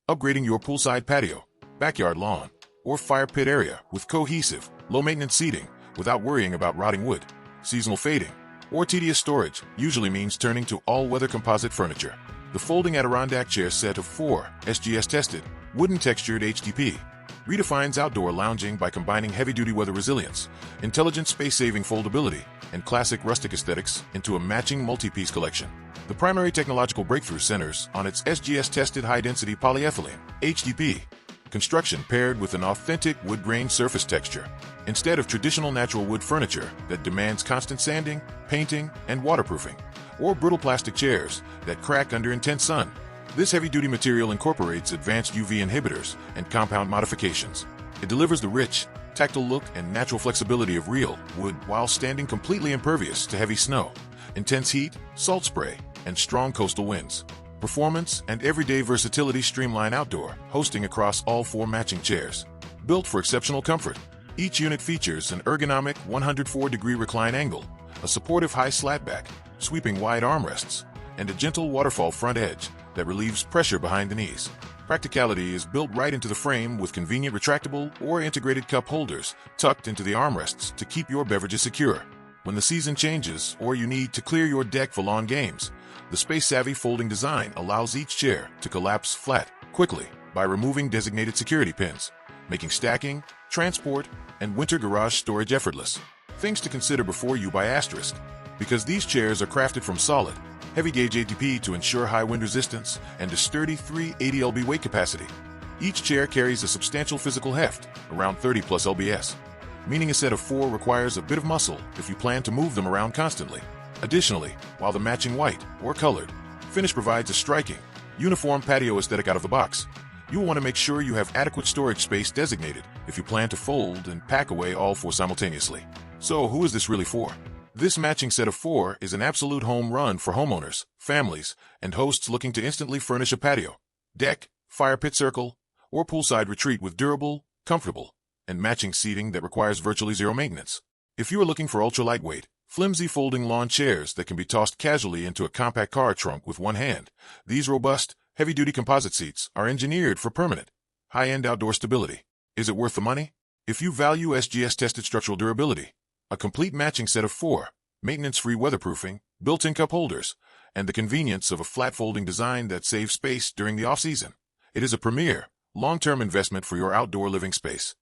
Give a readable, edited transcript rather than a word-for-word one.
Upgrading your poolside patio, backyard lawn, or fire pit area with cohesive, low-maintenance seating without worrying about rotting wood, seasonal fading, or tedious storage usually means turning to all-weather composite furniture. The Folding Adirondack Chair Set of 4 SGS-tested, wooden-textured HDPE redefines outdoor lounging by combining heavy-duty weather resilience, intelligent space-saving foldability, and classic rustic aesthetics into a matching multi-piece collection. The primary technological breakthrough centers on its SGS-tested high-density polyethylene HDPE construction paired with an authentic wood-grain surface texture, instead of traditional natural wood furniture that demands constant sanding, painting, and waterproofing, or brittle plastic chairs that crack under intense sun. This heavy-duty material incorporates advanced UV inhibitors and compound modifications. It delivers the rich, tactile look and natural flexibility of real wood while standing completely impervious to heavy snow, intense heat, salt spray, and strong coastal winds. Performance and everyday versatility streamline outdoor hosting across all 4 matching chairs. Built for exceptional comfort, each unit features an ergonomic 104-degree recline angle, a supportive high slat back, sweeping wide armrests, and a gentle waterfall front edge that relieves pressure behind the knees. Practicality is built right into the frame with convenient retractable or integrated cup holders tucked into the armrests to keep your beverages secure. When the season changes or you need to clear your deck for lawn games, the space-savvy folding design allows each chair to collapse flat quickly by removing designated security pins, making stacking, transport, and winter garage storage effortless. Things to consider before you buy asterisk, because these chairs are crafted from solid, heavy-gauge HDPE to ensure high wind resistance and a sturdy 380 lb weight capacity. Each chair carries a substantial physical heft, around 30+ lbs, meaning a set of 4 requires a bit of muscle if you plan to move them around constantly. Additionally, while the matching white or colored finish provides a striking, uniform patio aesthetic out of the box, you will want to make sure you have adequate storage space designated if you plan to fold and pack away all 4 simultaneously. So who is this really for? This matching set of 4 is an absolute home run for homeowners, families, and hosts looking to instantly furnish a patio, deck, fire pit circle, or poolside retreat with durable, comfortable, and matching seating that requires virtually zero maintenance. If you are looking for ultra-lightweight, flimsy folding lawn chairs that can be tossed casually into a compact car trunk with one hand, these robust, heavy-duty composite seats are engineered for permanent, high-end outdoor stability. Is it worth the money? If you value SGS-tested structural durability, a complete matching set of 4, maintenance-free weatherproofing, built-in cup holders, and the convenience of a flat folding design that saves space during the off-season, it is a premier, long-term investment for your outdoor living space.